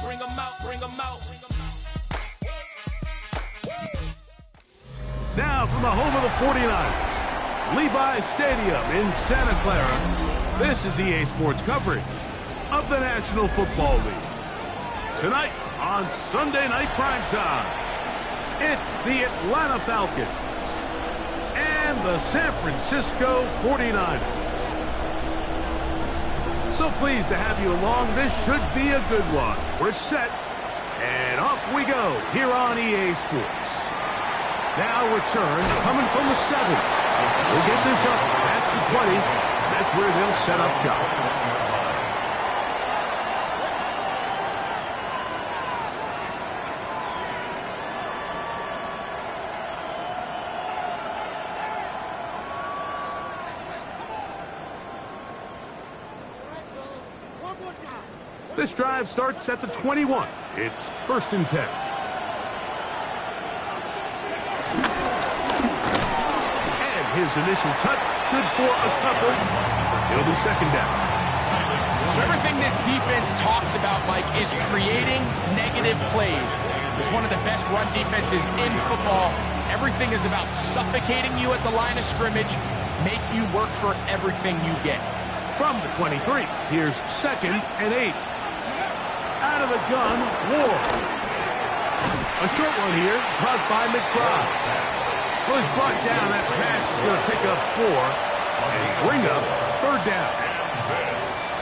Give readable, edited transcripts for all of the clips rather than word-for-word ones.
bring 'em out, bring 'em out. Now from the home of the 49ers, Levi's Stadium in Santa Clara, this is EA Sports coverage of the National Football League. Tonight on Sunday Night Primetime, it's the Atlanta Falcons and the San Francisco 49ers. So pleased to have you along. This should be a good one. We're set, and off we go here on EA Sports. Now return coming from the 7. We'll get this up past the 20. That's where they'll set up shop. This drive starts at the 21. It's 1st and 10. And his initial touch, good for a couple. It'll be 2nd down. So everything this defense talks about, Mike, is creating negative plays. It's one of the best run defenses in football. Everything is about suffocating you at the line of scrimmage, make you work for everything you get. From the 23, here's 2nd and 8. Out of the gun, Ward. A short one here, caught by McBride. Well, he's brought down. That pass is going to pick up 4 and bring up 3rd down.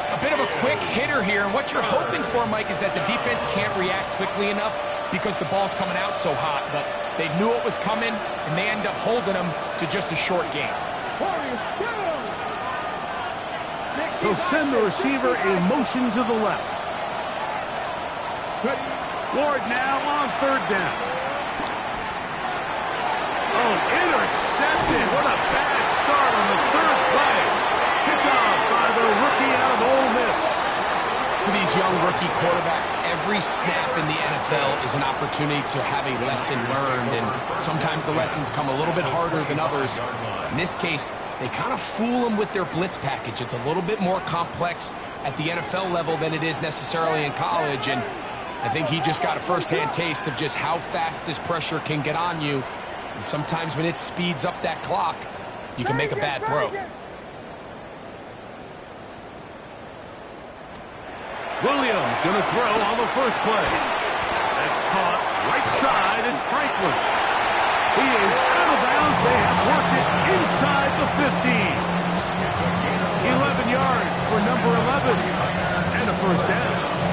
A bit of a quick hitter here, and what you're hoping for, Mike, is that the defense can't react quickly enough because the ball's coming out so hot, but they knew it was coming, and they end up holding them to just a short game. They'll send the receiver in motion to the left. Ward now on 3rd down. Oh, intercepted. What a bad start on the 3rd play. Picked off by the rookie out of Ole Miss. For these young rookie quarterbacks, every snap in the NFL is an opportunity to have a lesson learned, and sometimes the lessons come a little bit harder than others. In this case, they kind of fool them with their blitz package. It's a little bit more complex at the NFL level than it is necessarily in college, and I think he just got a first-hand taste of just how fast this pressure can get on you. And sometimes when it speeds up that clock, you can make a bad throw. Williams going to throw on the first play. That's caught right side, and Franklin. He is out of bounds. They have worked it inside the 15. 11 yards for number 11. And a 1st down.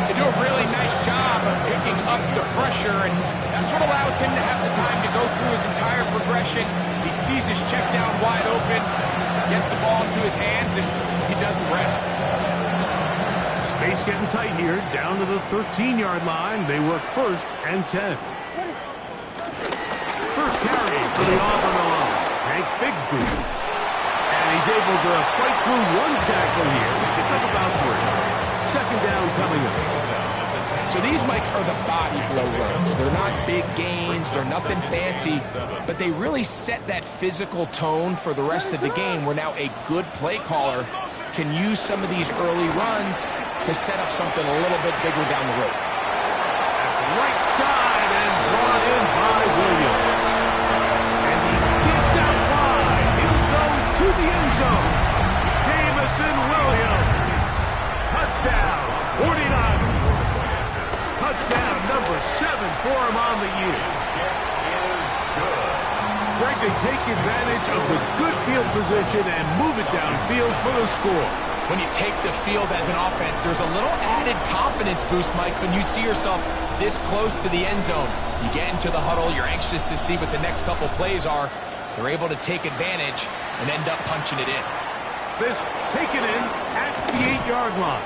They do a really nice job of picking up the pressure, and that's what allows him to have the time to go through his entire progression. He sees his check down wide open, gets the ball into his hands, and he does the rest. Space getting tight here, down to the 13-yard line. They work 1st and 10. First carry for the Auburn alum, Tank Bigsby. And he's able to fight through 1 tackle here. Pick up about 3. 2nd down coming up. So these, Mike, are the body blow runs. They're not big gains, they're nothing fancy, but they really set that physical tone for the rest of the game, where now a good play caller can use some of these early runs to set up something a little bit bigger down the road. Right side and brought in by Williams. And he gets out wide. He'll go to the end zone. Jamison Williams. Touchdown, 49ers. Touchdown number 7 for him on the year. Greg, they take advantage of the good field position and move it downfield for the score. When you take the field as an offense, there's a little added confidence boost, Mike, when you see yourself this close to the end zone. You get into the huddle, you're anxious to see what the next couple plays are. They're able to take advantage and end up punching it in. This taken in at the 8-yard line.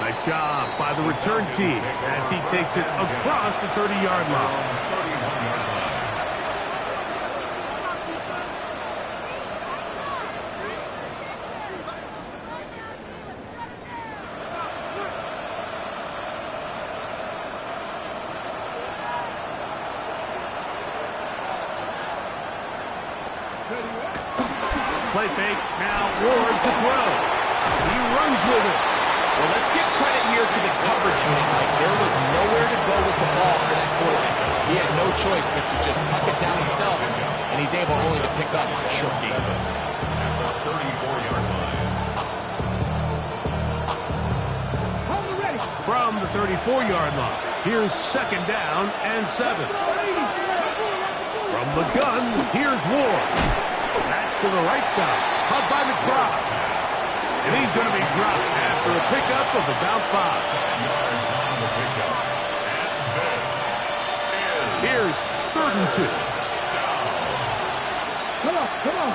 Nice job by the return team as he takes it across the 30-yard line. Play fake, now Ward to throw. He runs with it. Well, let's give credit here to the coverage unit. choice but to just tuck it down himself, and he's able only to pick up a short gain. From the 34-yard line, here's 2nd down and 7. From the gun, here's Ward. That's to the right side, caught by McBride. And he's going to be dropped after a pickup of about 5 yards on the pickup. And this is here's 3rd and 2. Come on.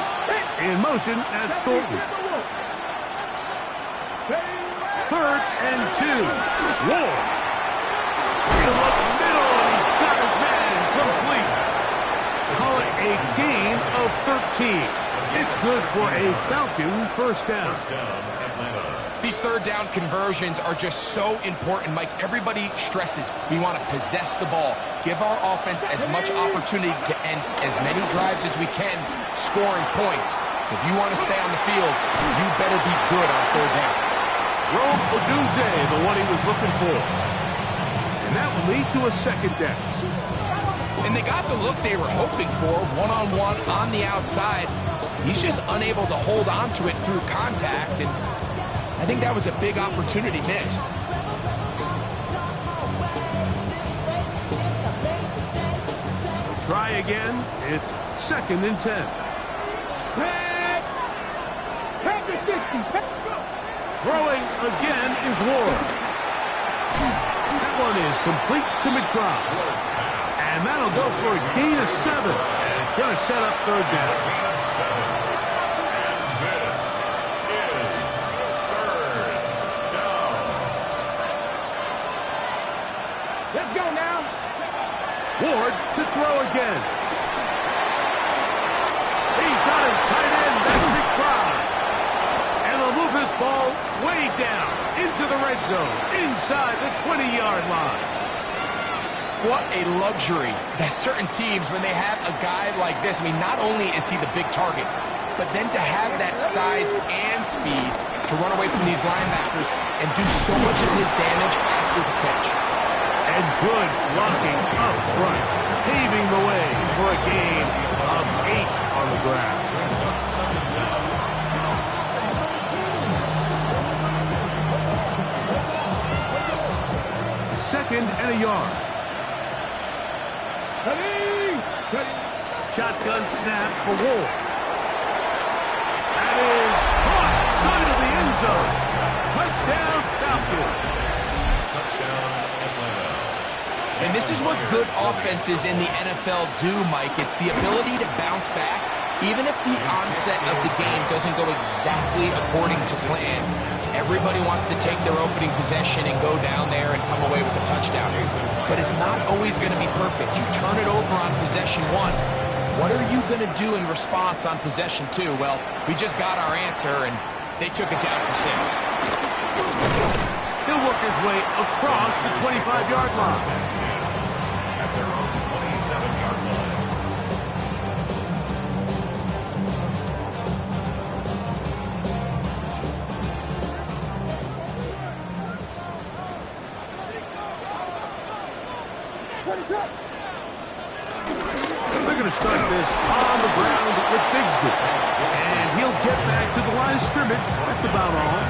In motion, that's Thornton. 3rd and 2. Ward. He'll look middle, and he's got his man complete. Call it a gain of 13. It's good for a Falcon 1st down. These 3rd down conversions are just so important, Mike. Everybody stresses we want to possess the ball, give our offense as much opportunity to end as many drives as we can, scoring points. So if you want to stay on the field, you better be good on 3rd down. Rome Odunze, the one he was looking for. And that will lead to a 2nd down. And they got the look they were hoping for, one-on-one on the outside. He's just unable to hold on to it through contact, and I think that was a big opportunity missed. Try again. It's 2nd and 10. Throwing again is Ward. That one is complete to McBride. And that'll go for a gain of 7. And it's going to set up 3rd down. And this is 3rd down. Let's go now. Ward to throw again. He's got his tight end. That's McBride. And they'll move this ball way down into the red zone, inside the 20-yard line. What a luxury that certain teams, when they have a guy like this, I mean, not only is he the big target, but then to have that size and speed to run away from these linebackers and do so much of his damage after the catch. And good blocking up front, paving the way for a gain of 8 on the ground. 2nd and a yard. Shotgun snap for Ward. That is caught side of the end zone. Touchdown, Falcons. Touchdown, Atlanta. And this is what good offenses in the NFL do, Mike. It's the ability to bounce back, even if the onset of the game doesn't go exactly according to plan. Everybody wants to take their opening possession and go down there and come away with a touchdown. But it's not always going to be perfect. You turn it over on possession 1. What are you going to do in response on possession 2? Well, we just got our answer, and they took it down for 6. He'll work his way across the 25-yard line. At their own 27-yard line. They're going to start this on the ground with Bigsby. And he'll get back to the line of scrimmage. That's about all.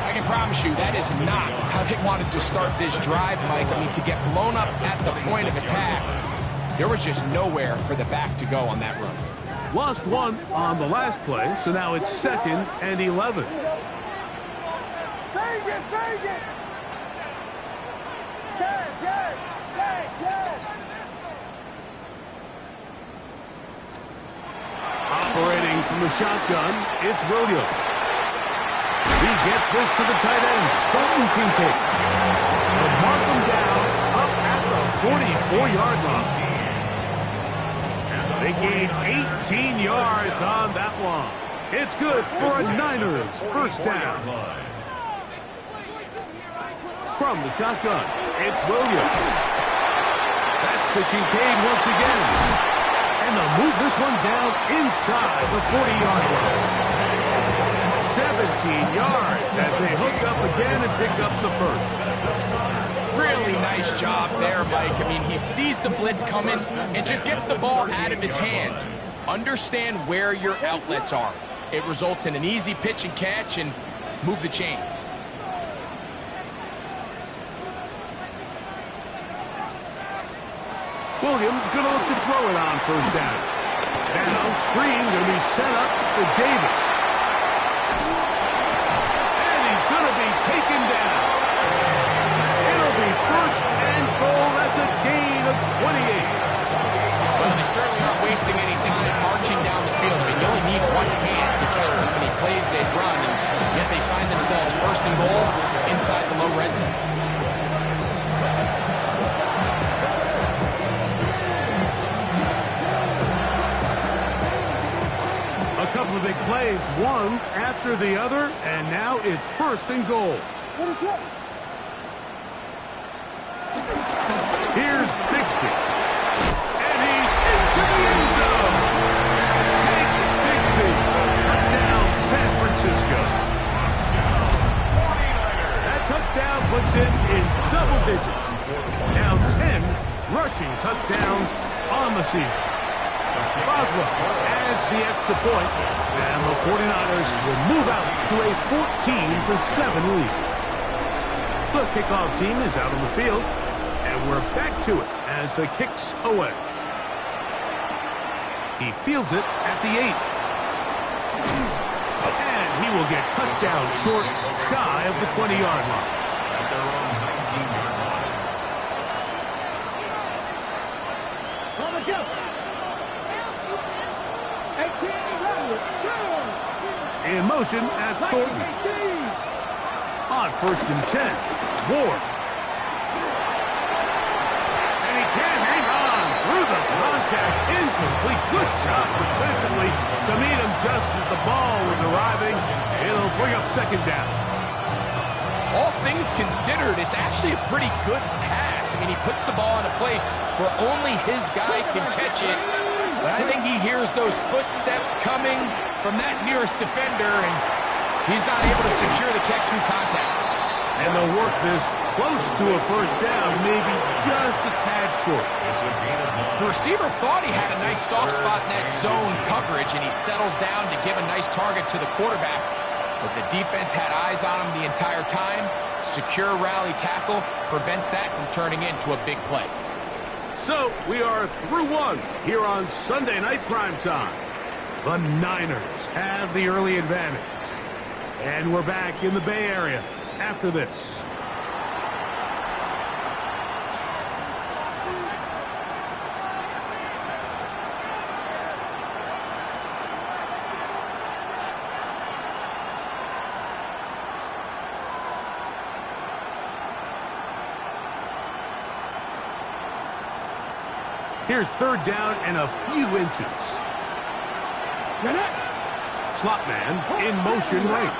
I can promise you that is not how they wanted to start this drive, Mike. I mean, to get blown up at the point of attack, there was just nowhere for the back to go on that run. Lost 1 on the last play, so now it's 2nd and 11. Operating from the shotgun, it's Williams. He gets this to the tight end, Dalton Kincaid. They'll mark him down up at the 44-yard line. They gain 18 yards on that one. It's good for a Niners 1st down. From the shotgun, it's Williams. That's to Kincaid once again. And they'll move this one down inside the 40-yard line. 17 yards as they hook up again and pick up the 1st. Really nice job there, Mike. I mean, he sees the blitz coming and just gets the ball out of his hands. Understand where your outlets are. It results in an easy pitch and catch and move the chains. Williams going to look to throw it on first down. Now, screen going to be set up for Davis. And he's going to be taken down. It'll be first and goal. That's a gain of 28. Well, they certainly aren't wasting any time marching down the field. I mean, you only need one hand to count how many plays they've run, and yet they find themselves first and goal inside the low red zone. A couple of big plays, one after the other, and now it's first and goal. Here's Bixby. And he's into the end zone. Hank Bixby. Touchdown, San Francisco. That touchdown puts it in double digits. Now 10 rushing touchdowns on the season. Boswell adds the extra point, and the 49ers will move out to a 14-7 lead. The kickoff team is out on the field, and we're back to it as the kick's away. He fields it at the 8. And he will get cut down short, shy of the 20-yard line. In motion, that's Thornton. On first and 10, Ward. And he can't hang on through the contact. Incomplete. Good job defensively to meet him just as the ball was arriving. It'll bring up second down. All things considered, it's actually a pretty good pass. I mean, he puts the ball in a place where only his guy can catch it. But I think he hears those footsteps coming from that nearest defender, and he's not able to secure the catch through contact. And they'll work this close to a first down, maybe just a tad short. The receiver thought he had a nice soft spot in that zone coverage, and he settles down to give a nice target to the quarterback. But the defense had eyes on him the entire time. Secure rally tackle prevents that from turning into a big play. So we are through one here on Sunday Night Primetime. The Niners have the early advantage. And we're back in the Bay Area after this. Here's third down and a few inches. Slot man in motion right.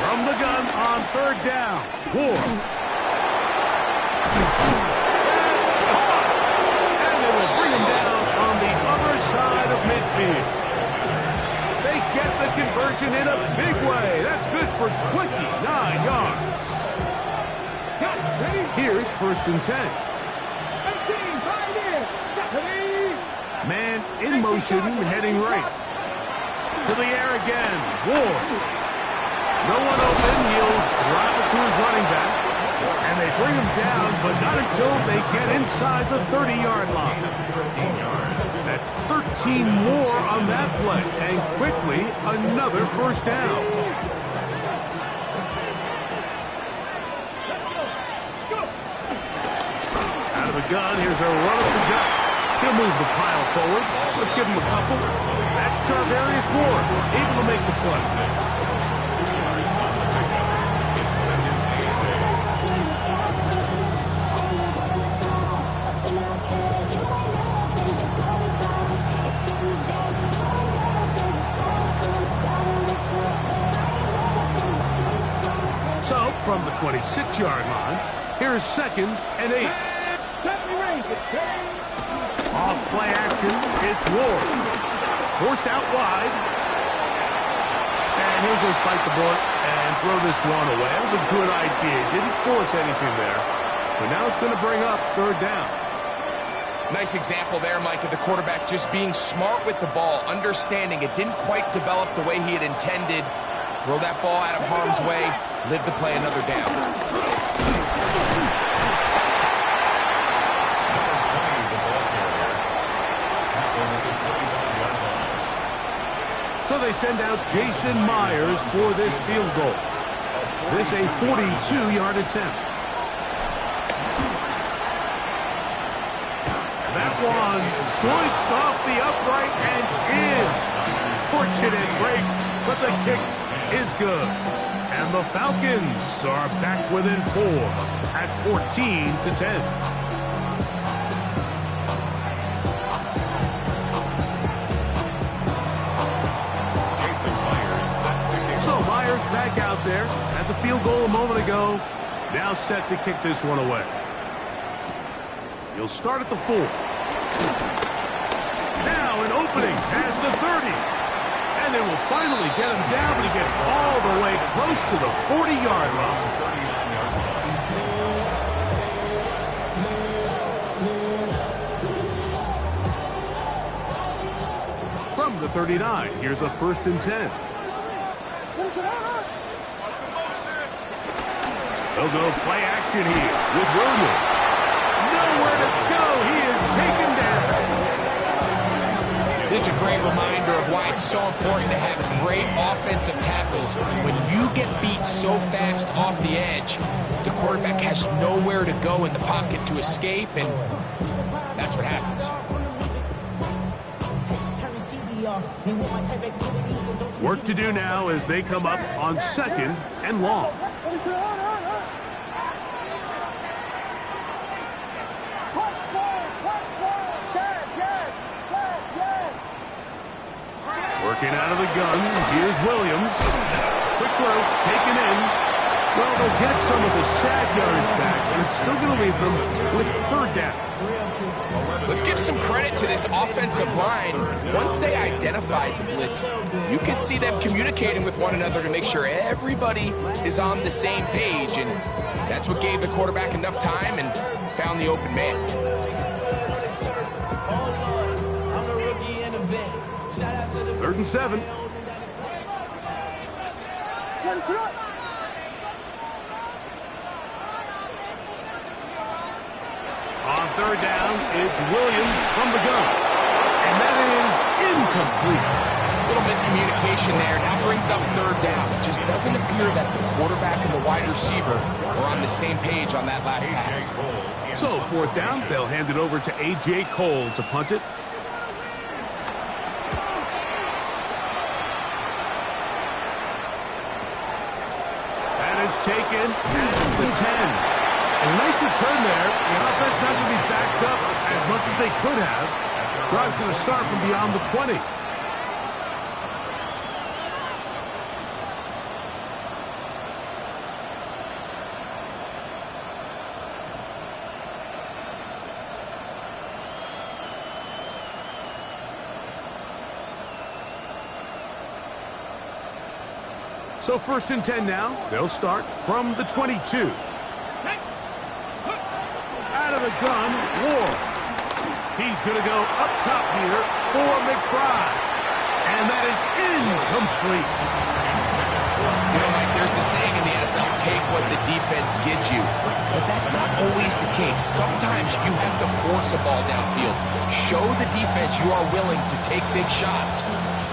From the gun on third down. Ward. And they will bring him down on the other side of midfield. They get the conversion in a big way. That's good for 29 yards. Here's first and 10. Man in motion, heading right. To the air again. Ward. No one open. He'll drop it to his running back. And they bring him down, but not until they get inside the 30-yard line. That's 13 more on that play. And quickly, another first down. Out of the gun, here's a run up the gut. He'll move the pile forward. Let's give him a couple. That's Charvarius Ward, able to make the play. So, from the 26-yard line, here's second and 8. Off play action, it's Ward. Forced out wide. And he'll just bite the bullet and throw this one away. That was a good idea. Didn't force anything there. So now it's going to bring up third down. Nice example there, Mike, of the quarterback just being smart with the ball, understanding it didn't quite develop the way he had intended. Throw that ball out of harm's way, live to play another down. So they send out Jason Myers for this field goal. This a 42-yard attempt. That one flicks off the upright and in. Fortunate break, but the kick is good. And the Falcons are back within 4 at 14-10. So Myers back out there at the field goal a moment ago. Now set to kick this one away. He'll start at the 4. Now an opening past the 30. And they will finally get him down, but he gets all the way close to the 40-yard line. From the 39, here's a 1st and 10. They'll go play action here with Williams. Nowhere to go. He is taken down. This is a great reminder of why it's so important to have great offensive tackles. When you get beat so fast off the edge, the quarterback has nowhere to go in the pocket to escape, and that's what happens. Work to do now as they come up on 2nd and long. Working out of the gun, here's Williams. Quick throw, taken in. Well, they'll get some of the sad yards back, and it's still going to leave them with 3rd down. Let's give some credit to this offensive line. Once they identified the blitz, you can see them communicating with one another to make sure everybody is on the same page, and that's what gave the quarterback enough time and found the open man. 3rd and 7. On 3rd down, it's Williams from the gun. And that is incomplete. Little miscommunication there. Now brings up 3rd down. It just doesn't appear that the quarterback and the wide receiver are on the same page on that last pass. So 4th down, they'll hand it over to A.J. Cole to punt it. Taken at the 10. And a nice return there. The offense not going to be backed up as much as they could have. Drive's going to start from beyond the 20. So 1st and 10 now. They'll start from the 22. Out of the gun, Ward. He's going to go up top here for McBride. And that is incomplete. You know, Mike, there's the saying in the NFL, take what the defense gives you. But that's not always the case. Sometimes you have to force a ball downfield. Show the defense you are willing to take big shots.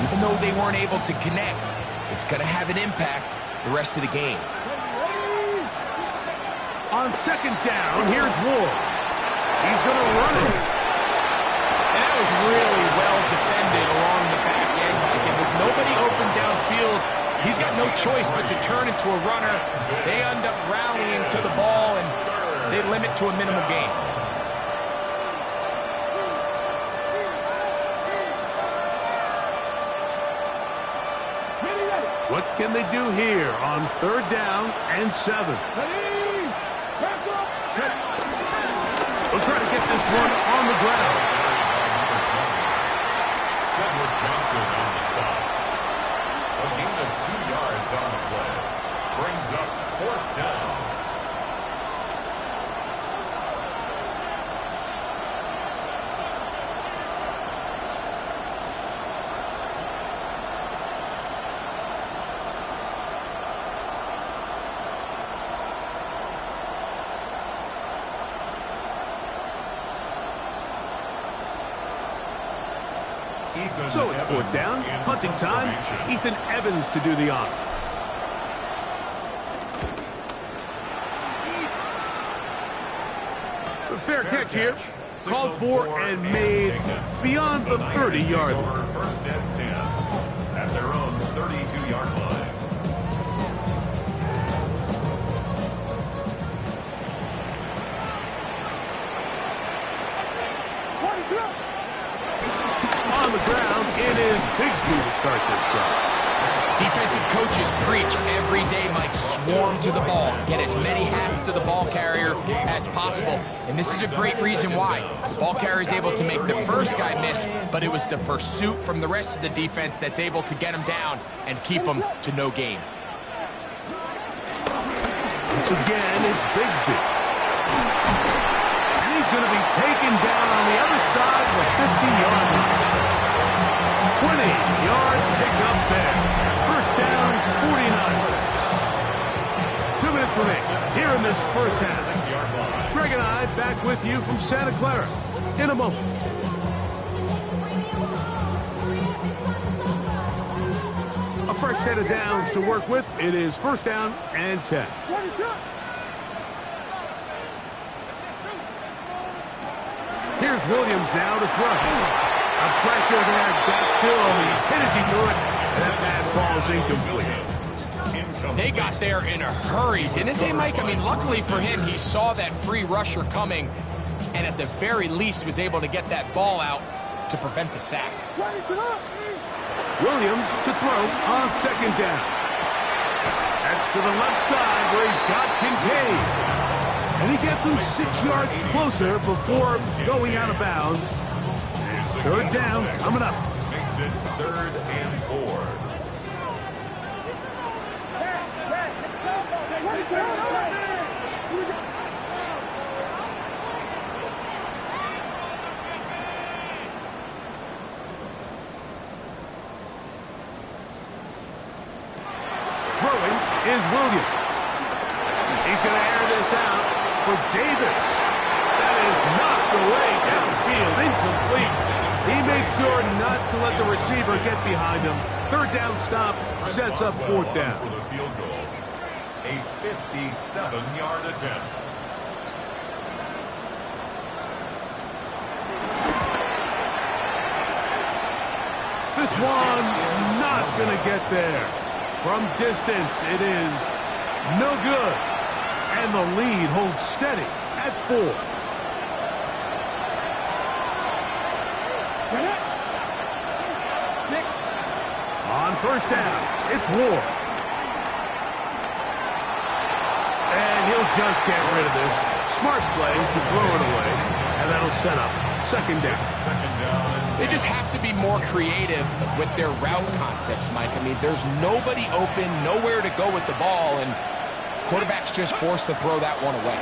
Even though they weren't able to connect, it's going to have an impact the rest of the game. On 2nd down, here's Ward. He's going to run it. And that was really well defended along the back end, Mike. And with nobody open downfield, he's got no choice but to turn into a runner. They end up rallying to the ball, and they limit to a minimal gain. What can they do here on 3rd down and 7? They'll try to get this one on the ground. Cedric Johnson on the stop. A gain of 2 yards on the play. Brings up 4th down. So it's fourth down, punting time. Ethan Evans to do the honors. A fair catch here. Called for and made beyond the 30-yard line. First and 10 at their own 32-yard line. On the ground, it is Bigsby to start this drive. Defensive coaches preach every day, Mike, swarm to the ball. Get as many hats to the ball carrier as possible. And this is a great reason why. Ball carrier is able to make the first guy miss, but it was the pursuit from the rest of the defense that's able to get him down and keep him to no gain. Once again, it's Bigsby. And he's going to be taken down on the other side of the 50-yard line. 20-yard pickup there. First down, 49ers. 2 minutes remain here in this first half. Greg and I back with you from Santa Clara in a moment. A fresh set of downs to work with. It is first down and 10. Here's Williams now to throw. A pressure there got to him. He's hit as he threw it. And that pass ball is incomplete. They got there in a hurry, didn't they, Mike? I mean, luckily for him, he saw that free rusher coming and at the very least was able to get that ball out to prevent the sack. Williams to throw on second down. That's to the left side where he's got Kincaid. And he gets him 6 yards closer before going out of bounds. Third down coming up. Makes it 3rd and 4. Throwing is Williams. He's going to air this out for Davis. That is knocked away downfield, incomplete. He made sure not to let the receiver get behind him. Third down stop sets up fourth down. For the field goal, a 57-yard attempt. This one not going to get there. From distance, it is no good. And the lead holds steady at 4. On first down, it's Ward. And he'll just get rid of this. Smart play to throw it away. And that'll set up second down. They just have to be more creative with their route concepts, Mike. I mean, there's nobody open, nowhere to go with the ball, and quarterback's just forced to throw that one away.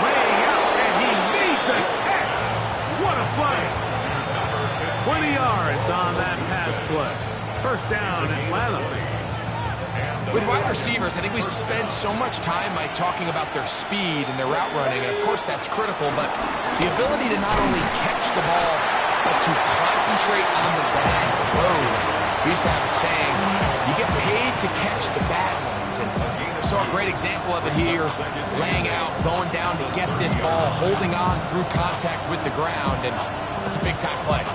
Laying out, and he made the catch. What a play. 20 yards on that pass play. First down, Atlanta. With wide receivers, I think we spend so much time, Mike, talking about their speed and their route running, and of course that's critical, but the ability to not only catch the ball, but to concentrate on the bad throws. We used to have a saying, you get paid to catch the bad ones, and I saw a great example of it here, laying out, going down to get this ball, holding on through contact with the ground, and it's a big-time play.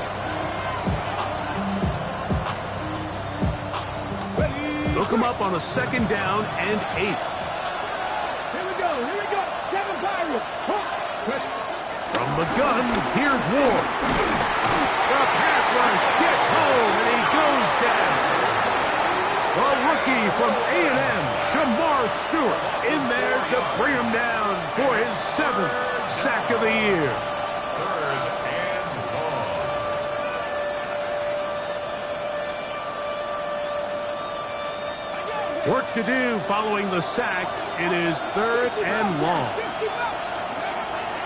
Look him up on a second down and 8. Here we go, Kevin Byron. From the gun, here's Ward. The pass rush gets home, and he goes down. A rookie from A&M, Shamar Stewart, in there to bring him down for his 7th sack of the year. Work to do following the sack. It is 3rd and long.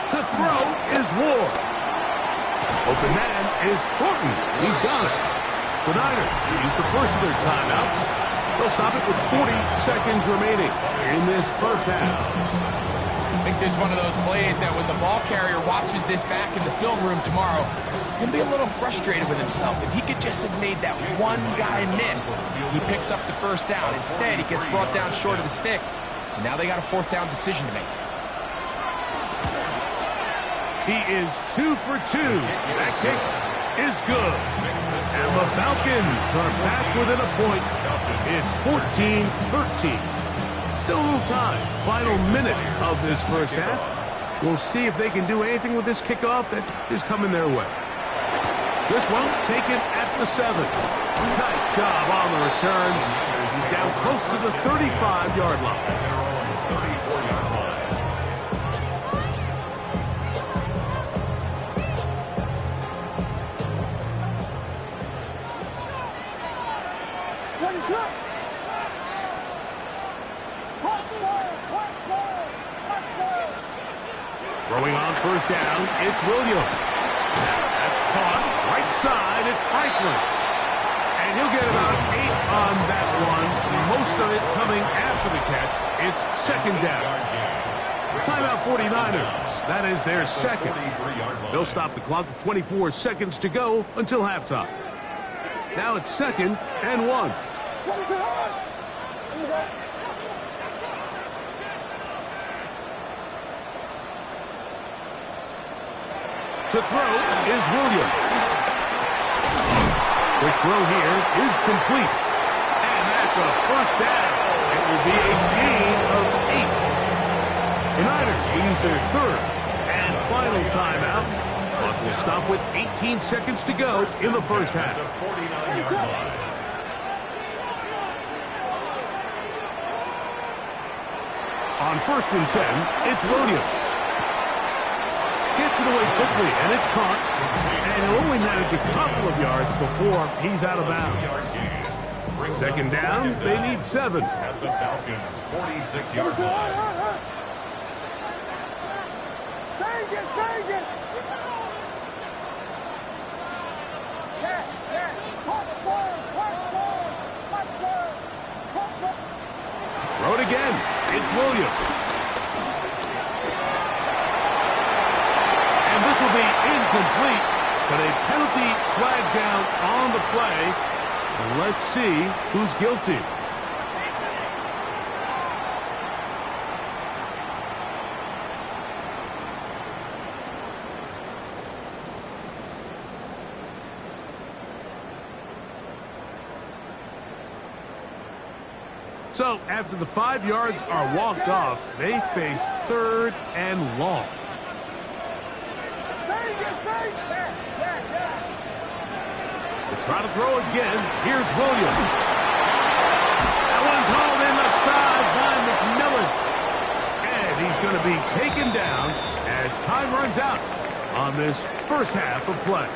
To throw is Ward. Open man is Thornton. He's got it. The Niners use the first of their timeouts. They'll stop it with 40 seconds remaining in this first half. I think there's one of those plays that when the ball carrier watches this back in the film room tomorrow, he's going to be a little frustrated with himself. If he could just have made that one guy miss, he picks up the first down. Instead, he gets brought down short of the sticks. And now they got a fourth down decision to make. He is 2 for 2. That kick is good. And the Falcons are back within a point. It's 14-13. Still a little time. Final minute of this first half. We'll see if they can do anything with this kickoff that is coming their way. This one taken at the 7. Nice job on the return. He's down close to the 35-yard line. Throwing on first down, it's Williams. That's caught. Right side, it's Franklin. And he'll get about 8 on that one. Most of it coming after the catch. It's second down. Timeout 49ers. That is their second. They'll stop the clock with 24 seconds to go until halftime. Now it's second and 1. To throw is Williams. Quick throw here is complete. And that's a first down. It will be a gain of 8. The Niners use their third and final timeout. Clock will stop with 18 seconds to go in the first half. On first and 10, it's Williams. Gets it away quickly, and it's caught. And he'll only manage a couple of yards before he's out of bounds. Second down, they need 7. At the Falcons' 46-yard line. Throw it again. It's Williams. And this will be incomplete, but a penalty flag down on the play. And let's see who's guilty. So, after the 5 yards are walked off, they face third and long. They try to throw again. Here's Williams. That one's hauled in the side by McMillan. And he's going to be taken down as time runs out on this first half of play.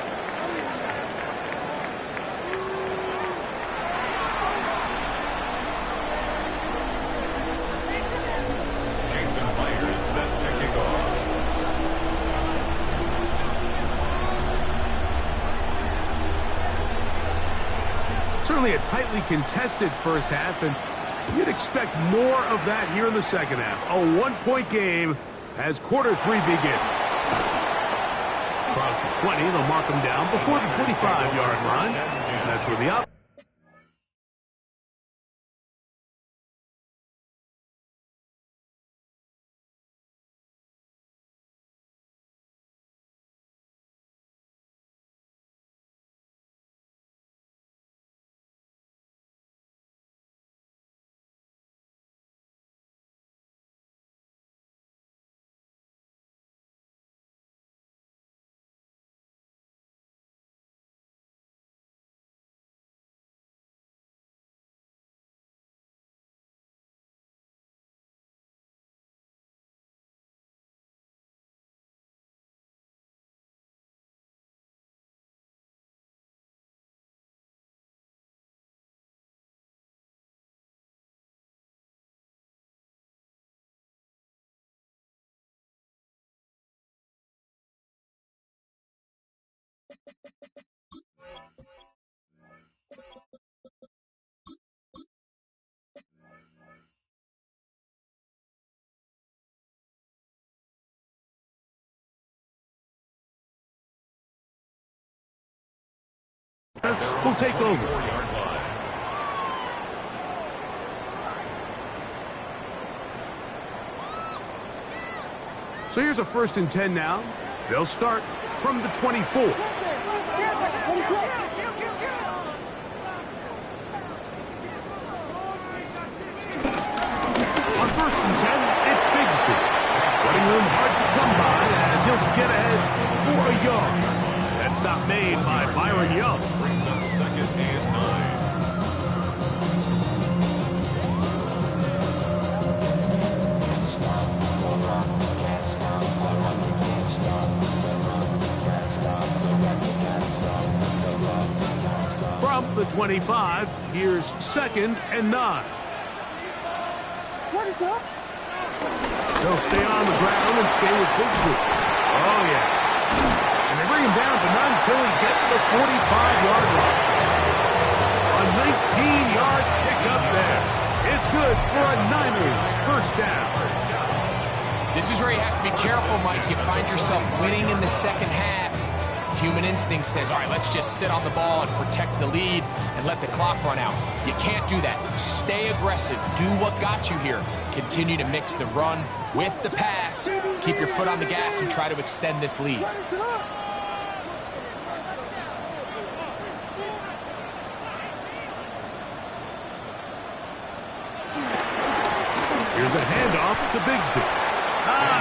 Certainly a tightly contested first half, and you'd expect more of that here in the second half. A one-point game as quarter 3 begins. Across the 20, they'll mark them down before the 25-yard line. And that's where the will take over. 4-yard line. So here's a 1st and 10 now. They'll start from the 24. On 1st and 10, it's Bigsby. Running room hard to come by as he'll get ahead for a yard. That stop made by Byron Young. Brings up 2nd and 9. From the 25, here's 2nd and 9. They'll stay on the ground and stay with Bigsby. Oh, yeah. And they bring him down to none until he gets to the 45-yard line. A 19-yard pickup there. It's good for a Niners 1st down. This is where you have to be careful, Mike. You find yourself winning in the second half. Human instinct says, all right, let's just sit on the ball and protect the lead and let the clock run out. You can't do that. Stay aggressive. Do what got you here. Continue to mix the run with the pass. Keep your foot on the gas and try to extend this lead. Here's a handoff to Bigsby.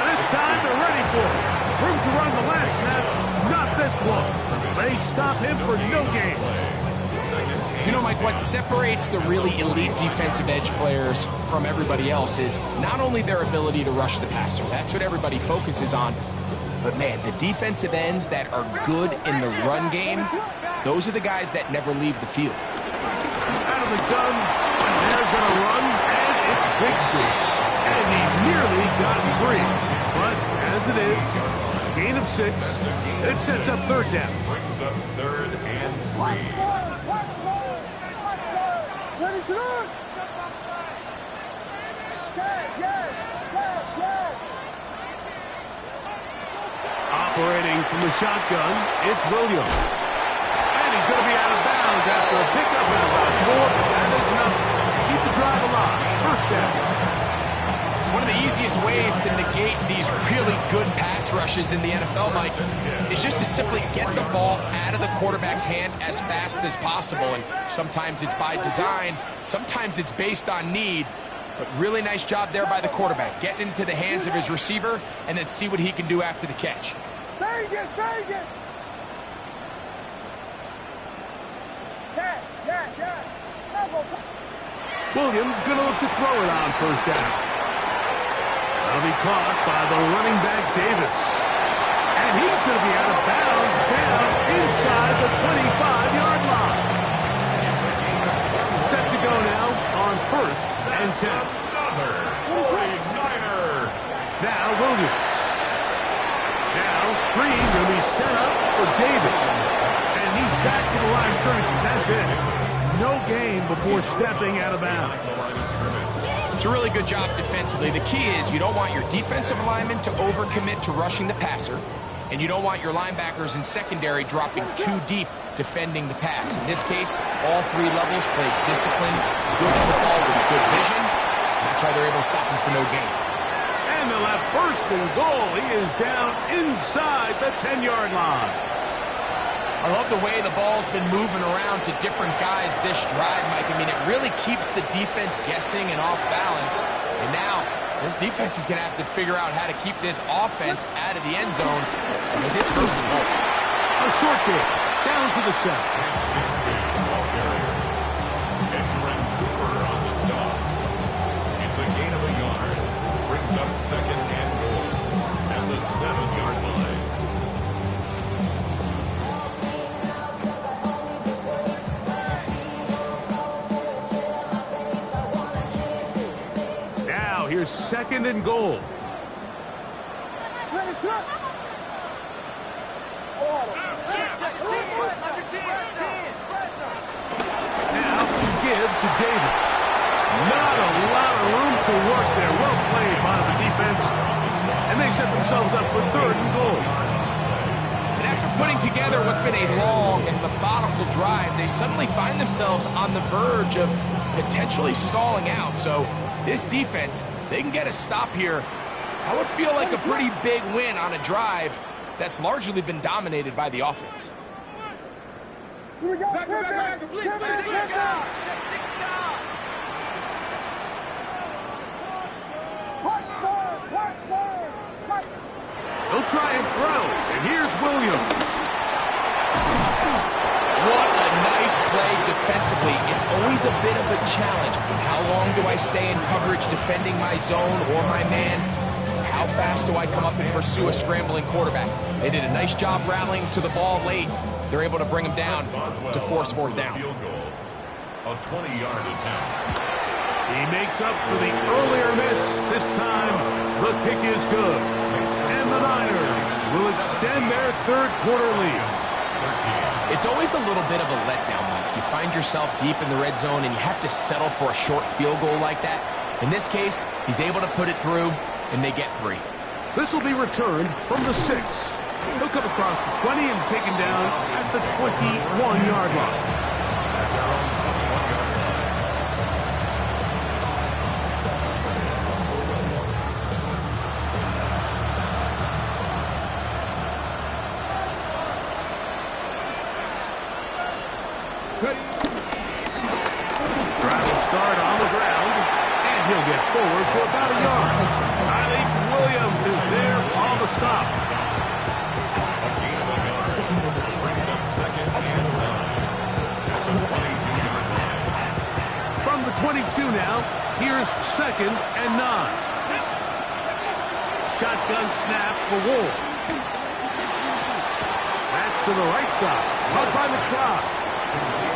This time they're ready for it. Room to run the last snap. Not this one. They stop him for no gain. You know, Mike, what separates the really elite defensive edge players from everybody else is not only their ability to rush the passer. That's what everybody focuses on. But, man, the defensive ends that are good in the run game, those are the guys that never leave the field. Out of the gun, they're going to run, and it's Bigsby. And he nearly got free. But, as it is, gain of 6, it sets up 3rd down. Brings up 3rd and 3. Operating from the shotgun, it's Williams. And he's going to be out of bounds after a pickup at about 4, but that is enough to keep the drive alive. 1st down. One of the easiest ways to negate these really good pass rushes in the NFL, Mike, is just to simply get the ball out of the quarterback's hand as fast as possible. And sometimes it's by design, sometimes it's based on need. But really nice job there by the quarterback. Get into the hands of his receiver and then see what he can do after the catch. Very good, very good. Williams going to look to throw it on 1st down. That'll be caught by the running back, Davis. And he's going to be out of bounds down inside the 25-yard line. Set to go now on 1st and 10. Another 49er. Now Williams. Now screen going to be set up for Davis. And he's back to the line of scrimmage. That's it. No gain before stepping out of bounds. It's a really good job defensively. The key is you don't want your defensive linemen to overcommit to rushing the passer, and you don't want your linebackers in secondary dropping too deep defending the pass. In this case, all 3 levels played disciplined, good football with good vision. That's why they're able to stop him for no gain. And they'll have 1st and goal. He is down inside the 10-yard line. I love the way the ball's been moving around to different guys this drive, Mike. I mean, it really keeps the defense guessing and off balance. And now, this defense is going to have to figure out how to keep this offense out of the end zone because it's 1st and goal. A short game, down to the 7. Benjamin Cooper on the stop. It's a gain of a yard. Brings up 2nd and goal at the 7-yard line. Here's 2nd and goal. Now to give to Davis. Not a lot of room to work there. Well played by the defense. And they set themselves up for 3rd and goal. And after putting together what's been a long and methodical drive, they suddenly find themselves on the verge of potentially stalling out. So this defense, they can get a stop here. That would feel like a pretty big win on a drive that's largely been dominated by the offense. Here we go. He'll try and throw, and here's Williams. What a nice play defensively. It's always a bit of a challenge. How long do I stay in coverage defending my zone or my man? How fast do I come up and pursue a scrambling quarterback? They did a nice job rallying to the ball late. They're able to bring him down to force fourth down. Field goal, a 20-yard attempt. He makes up for the earlier miss. This time, the kick is good. And the Niners will extend their third quarter lead. It's always a little bit of a letdown, Mike. You find yourself deep in the red zone and you have to settle for a short field goal like that. In this case, he's able to put it through, and they get 3. This will be returned from the 6. He'll come across the 20 and taken down at the 21-yard line. Drive will start on the ground, and he'll get forward for about a yard. Riley Williams is there on the stop. A gain of a yard. Brings up second and 9. That's a 22-yard line. From the 22 now, here's second and 9. Shotgun snap for Ward. That's to the right side. Up by the crowd.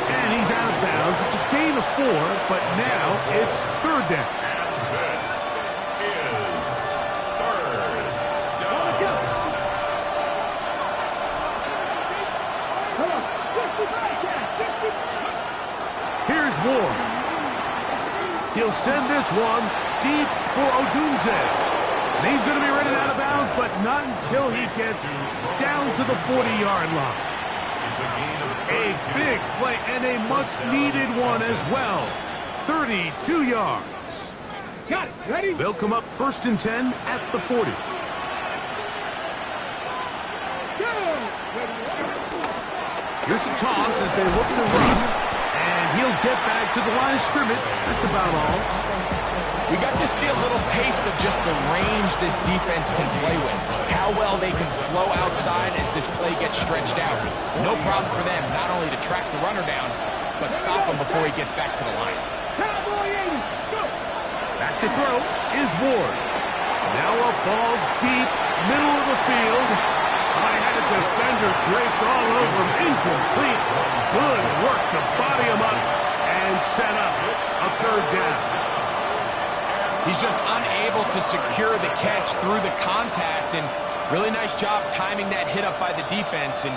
And he's out of bounds. It's a gain of 4, but now it's third down. And this is third down. Here's Ward. He'll send this one deep for Odunze. And he's going to be running out of bounds, but not until he gets down to the 40-yard line. It's a gain of A 32. big play and a much-needed one as well. 32 yards. Got it. Ready? They'll come up first and 10 at the 40. Here's a toss as they look to run. And he'll get back to the line of scrimmage. That's about all. We got to see a little taste of just the range this defense can play with. How well they can flow outside as this play gets stretched out. No problem for them not only to track the runner down, but stop him before he gets back to the line. Back to throw is Ward. Now a ball deep, middle of the field. I had a defender draped all over him. Incomplete. Good work to body him up and set up a third down. He's just unable to secure the catch through the contact, and really nice job timing that hit up by the defense. And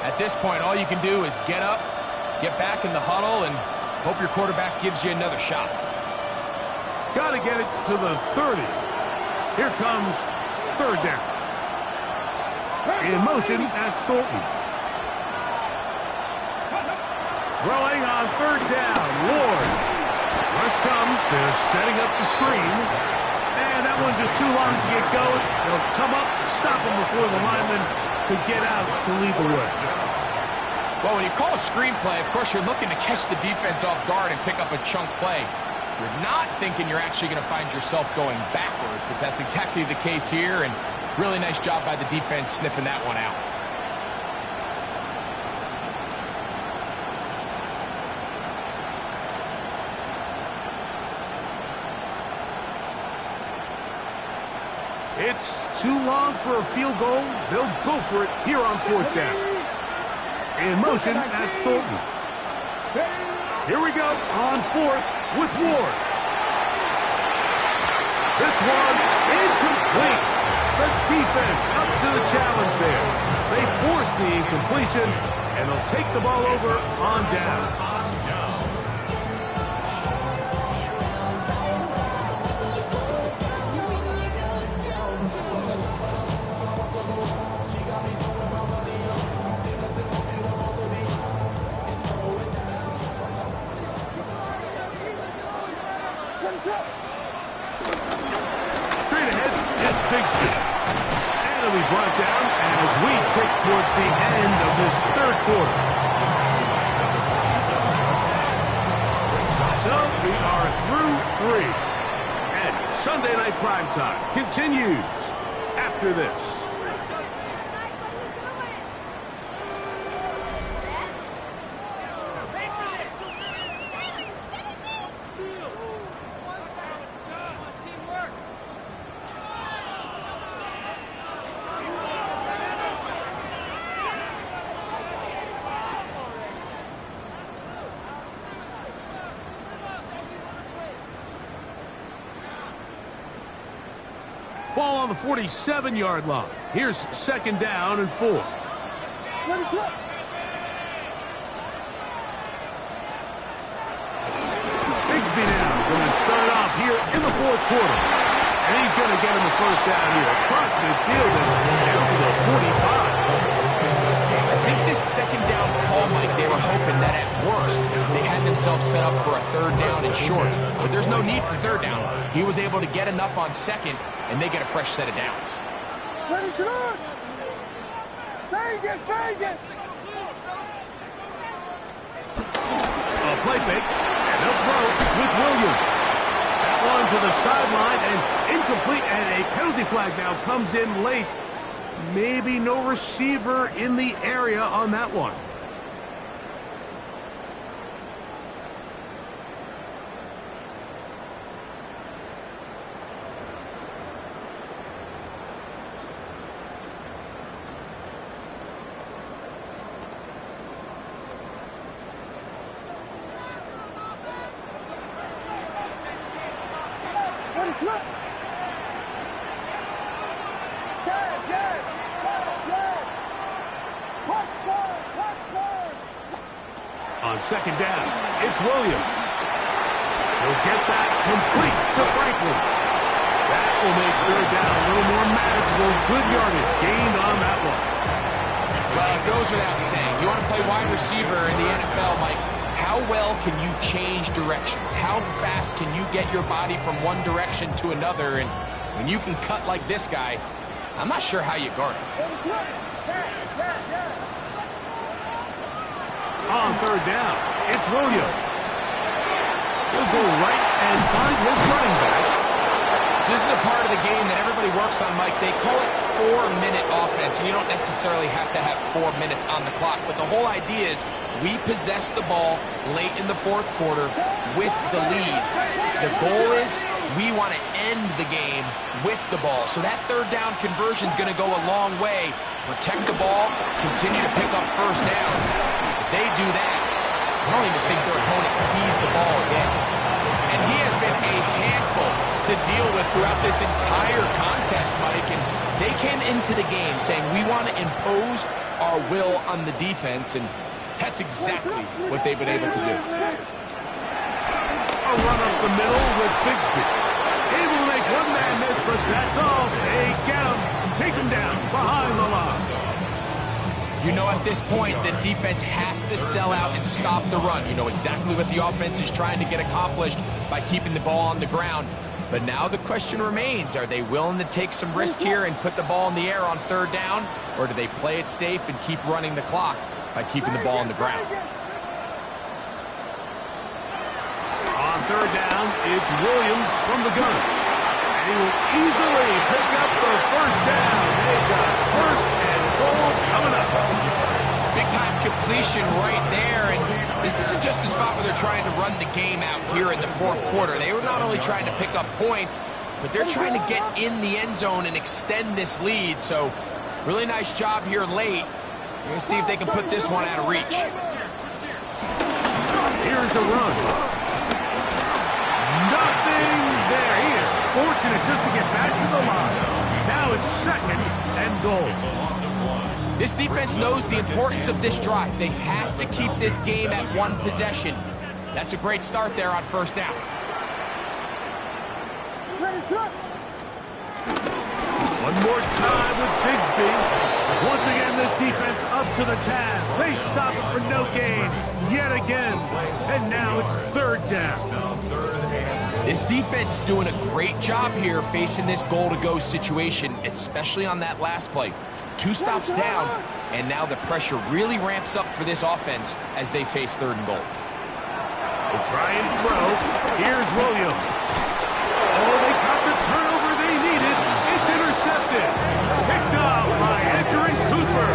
at this point, all you can do is get up, get back in the huddle, and hope your quarterback gives you another shot. Got to get it to the 30. Here comes third down. In motion, that's Thornton. Throwing on third down, Ward. Rush comes, they're setting up the screen. And that one's just too long to get going. They'll come up, stop him before the lineman could get out to lead the way. Well, when you call a screen play, of course you're looking to catch the defense off guard and pick up a chunk play. You're not thinking you're actually going to find yourself going backwards, but that's exactly the case here, and really nice job by the defense sniffing that one out. It's too long for a field goal. They'll go for it here on fourth down. In motion, that's Thornton. Here we go on fourth with Ward. This one incomplete. The defense up to the challenge there. They force the incompletion, and they'll take the ball over on down. Bigsby. And it'll be brought down as we tick towards the end of this third quarter. So we are through 3. And Sunday Night Primetime continues after this. Ball on the 47-yard line. Here's second down and 4. Bigsby now going to start it off here in the fourth quarter. And he's going to get him the first down here across midfield and down to the 45. I think this second down call, Mike, they were hoping that at worst they had themselves set up for a third down and short. But there's no need for third down. He was able to get enough on second, and they get a fresh set of downs. Ready to run! Vegas, Vegas! A play fake, and they'll throw with Williams. That one to the sideline, and incomplete, and a penalty flag now comes in late. Maybe no receiver in the area on that one. On second down, it's Williams. He'll get that complete to Franklin. That will make third down a little more manageable. Good yardage gained on that one. Well, it goes without saying. You want to play wide receiver in the NFL, Mike, how well can you change directions? How fast can you get your body from one direction to another? And when you can cut like this guy, I'm not sure how you guard him. On third down, it's Williams. He'll go right and find his running back. So this is a part of the game that everybody works on, Mike. They call it 4-minute offense, and you don't necessarily have to have 4 minutes on the clock. But the whole idea is we possess the ball late in the fourth quarter with the lead. The goal is we want to end the game with the ball. So that third down conversion is going to go a long way. Protect the ball, continue to pick up first downs. If they do that, I don't even think their opponent sees the ball again. And he has been a handful to deal with throughout this entire contest, Mike. And they came into the game saying, we want to impose our will on the defense, and that's exactly what they've been able to do. A run up the middle with Bigsby. Able to make one man miss, but that's all. They get him. Take him down behind the line. You know, at this point, the defense has to sell out and stop the run. You know exactly what the offense is trying to get accomplished by keeping the ball on the ground. But now the question remains, are they willing to take some risk here and put the ball in the air on third down? Or do they play it safe and keep running the clock by keeping the ball on the ground? On third down, it's Williams from the gun. And he will easily pick up the first down. They've got first and goal coming up. Big-time completion right there, and this isn't just a spot where they're trying to run the game out here in the fourth quarter. They were not only trying to pick up points, but they're trying to get in the end zone and extend this lead. So, really nice job here late. We're going to see if they can put this one out of reach. Here's a run. Nothing there. He is fortunate just to get back to the line. Now it's second and goal. This defense knows the importance of this drive. They have to keep this game at one possession. That's a great start there on first down. One more time with Bigsby. Once again, this defense up to the task. They stop it for no gain yet again. And now it's third down. This defense doing a great job here facing this goal-to-go situation, especially on that last play. 2 stops down, and now the pressure really ramps up for this offense as they face 3rd and goal. They'll try and throw. Here's Williams. Oh, they got the turnover they needed. It's intercepted. Picked up by Edgerrin Cooper.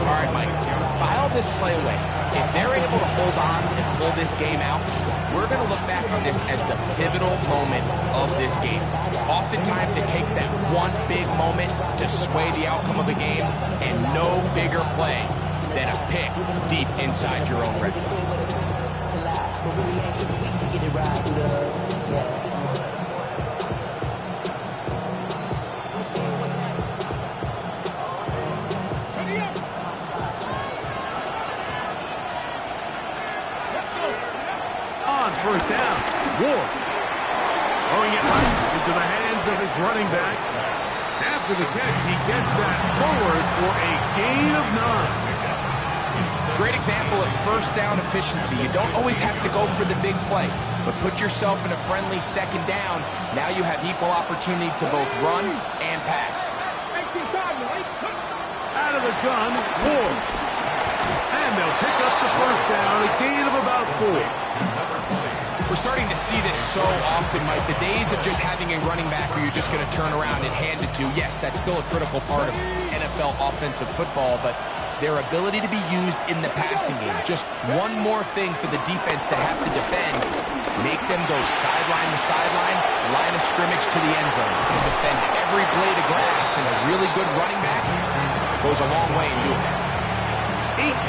All right, Mike, file this play away. If they're able to hold on and pull this game out, we're going to look back on this as the pivotal moment of this game. Oftentimes, it takes that one big moment to sway the outcome of a game, and no bigger play than a pick deep inside your own red zone. On first down, Ward throwing it right into the hands of his running back. After the catch, he gets that forward for a gain of 9. Great example of first down efficiency. You don't always have to go for the big play, but put yourself in a friendly second down. Now you have equal opportunity to both run and pass. Out of the gun, Ward. And they'll pick up the first down, a gain of about 4. We're starting to see this so often, Mike. The days of just having a running back who you're just going to turn around and hand it to, yes, that's still a critical part of NFL offensive football, but their ability to be used in the passing game, just one more thing for the defense to have to defend, make them go sideline to sideline, line of scrimmage to the end zone, defend every blade of grass, and a really good running back goes a long way in doing that.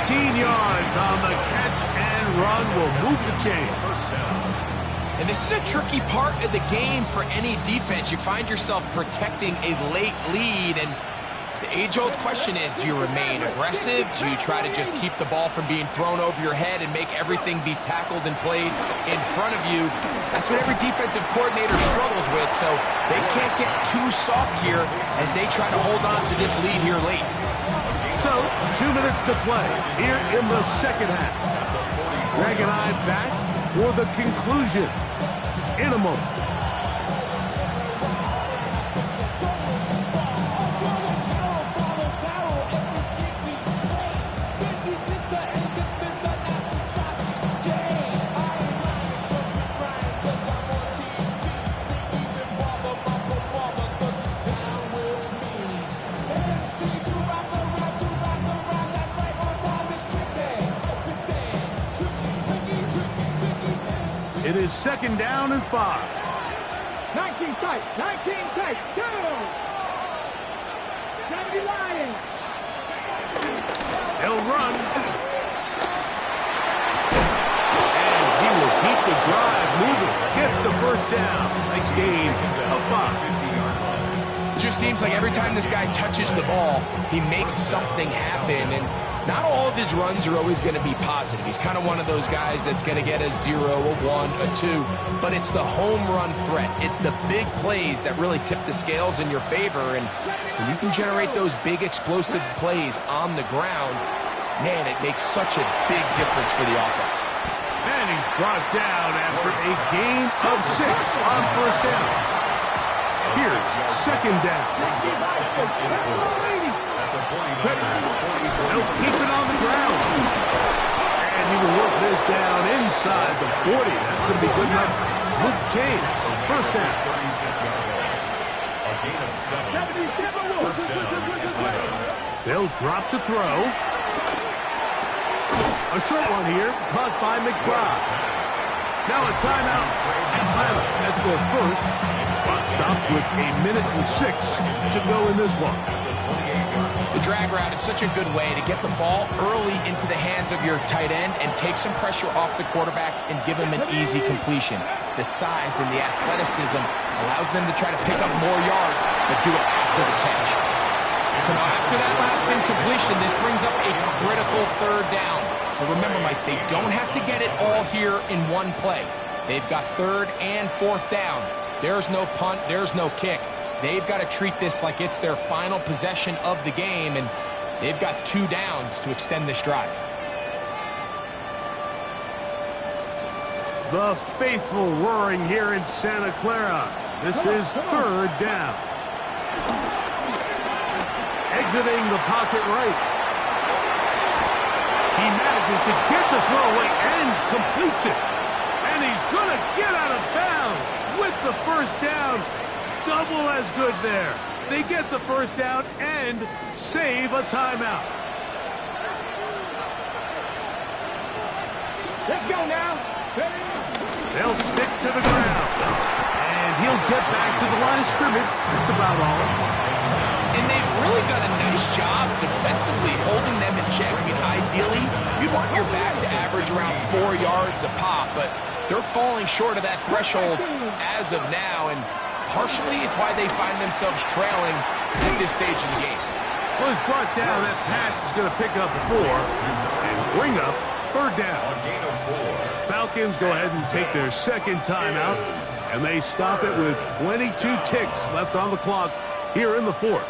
18 yards on the catch and run will move the chains. And this is a tricky part of the game for any defense. You find yourself protecting a late lead, and the age-old question is, do you remain aggressive? Do you try to just keep the ball from being thrown over your head and make everything be tackled and played in front of you? That's what every defensive coordinator struggles with, so they can't get too soft here as they try to hold on to this lead here late. So, 2 minutes to play here in the second half. Greg and I back for the conclusion in a moment. It is second down and 5. 19 tight, 19 tight, 2. 70 Lions. They'll run. And he will keep the drive moving. Gets the first down. Nice gain of 5. It just seems like every time this guy touches the ball, he makes something happen, and not all of his runs are always going to be positive. He's kind of one of those guys that's going to get a 0, a 1, a 2, but it's the home run threat. It's the big plays that really tip the scales in your favor, and when you can generate those big explosive plays on the ground, man, it makes such a big difference for the offense. And he's brought down after a gain of 6 on first down. Here's second down. They'll keep it on the ground. And he will work this down inside the 40. That's going to be good enough to move the chains. First down. They'll drop to throw. A short one here, caught by McBride. Now a timeout. Atlanta, that's their first. Clock stops with 1:06 to go in this one. The drag route is such a good way to get the ball early into the hands of your tight end and take some pressure off the quarterback and give him an easy completion. The size and the athleticism allows them to try to pick up more yards, but do it after the catch. So now after that last incompletion, this brings up a critical third down. But remember, Mike, they don't have to get it all here in one play. They've got third and fourth down. There's no punt, there's no kick. they've got to treat this like it's their final possession of the game, and they've got 2 downs to extend this drive. The faithful roaring here in Santa Clara. This is 3rd down. Exiting the pocket right. He manages to get the throw away and completes it. And he's going to get out of bounds with the 1st down. Double as good there. They get the 1st down and save a timeout. Let's go now. They'll stick to the ground. And he'll get back to the line of scrimmage. That's about all. And they've really done a nice job defensively holding them in check. I mean, ideally, you'd want your back to average around 4 yards a pop, but they're falling short of that threshold as of now, and partially it's why they find themselves trailing at this stage of the game. Well, he's brought down. That pass is going to pick up 4 and bring up 3rd down. Falcons go ahead and take their 2nd timeout, and they stop it with 22 ticks left on the clock here in the 4th.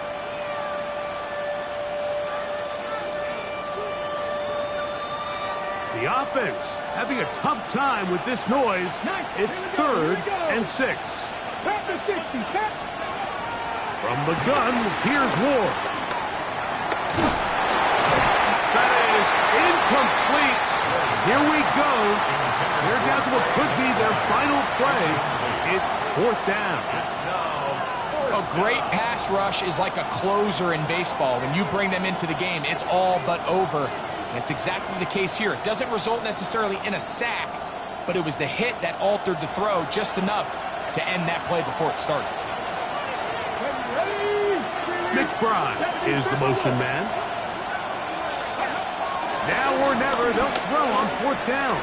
The offense having a tough time with this noise. It's 3rd and 6. Back to 60. Back. From the gun, here's Ward. That is incomplete. Here we go. They're down to what could be their final play. It's 4th down. A great pass rush is like a closer in baseball. When you bring them into the game, it's all but over. And it's exactly the case here. It doesn't result necessarily in a sack, but it was the hit that altered the throw just enough to end that play before it started. McBride is the motion man. Now or never, they'll throw on 4th down.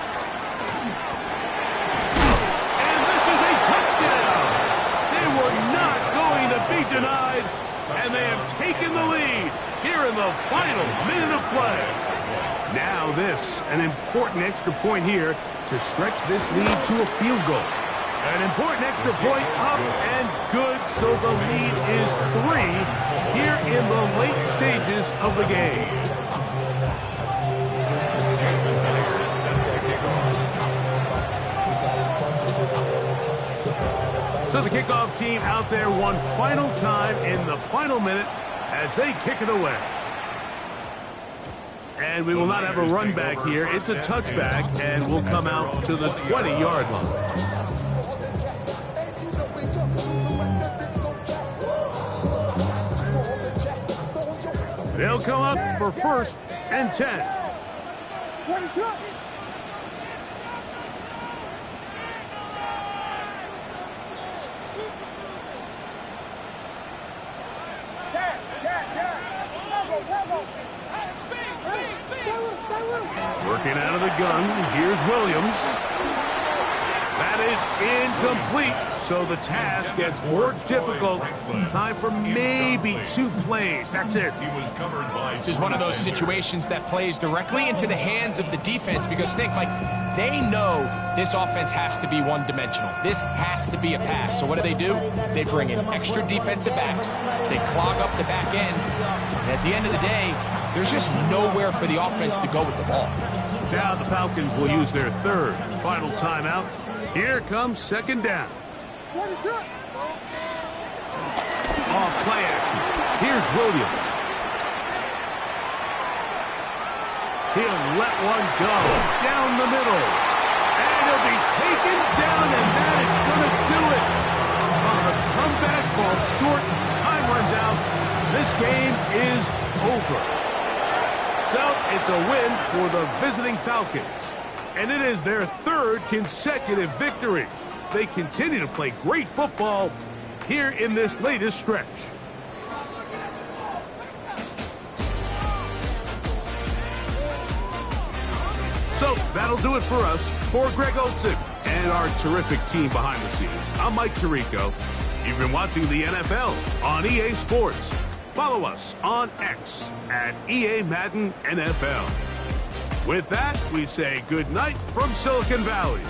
And this is a touchdown. They were not going to be denied, and they have taken the lead here in the final minute of play. Now this, an important extra point here to stretch this lead to a field goal. An important extra point up and good, so the lead is 3 here in the late stages of the game. So the kickoff team out there one final time in the final minute as they kick it away. And we will not have a run back here. It's a touchback, and we'll come out to the 20-yard line. They'll come up for 1st and 10. Working out of the gun, here's Williams. That is incomplete, so the task gets more difficult. Time for maybe 2 plays. That's it. This is one of those situations that plays directly into the hands of the defense because, think, like, they know this offense has to be one-dimensional. This has to be a pass. So what do? They bring in extra defensive backs. They clog up the back end. And at the end of the day, there's just nowhere for the offense to go with the ball. Now the Falcons will use their 3rd and final timeout. Here comes 2nd down. Off play action. Here's Williams. He'll let one go down the middle. And he'll be taken down, and that is going to do it. Oh, the comeback falls short. Time runs out. This game is over. So it's a win for the visiting Falcons. And it is their 3rd consecutive victory. They continue to play great football here in this latest stretch. So that'll do it for us. For Greg Olsen and our terrific team behind the scenes, I'm Mike Tirico. You've been watching the NFL on EA Sports. Follow us on X at EA Madden NFL. With that, we say good night from Silicon Valley.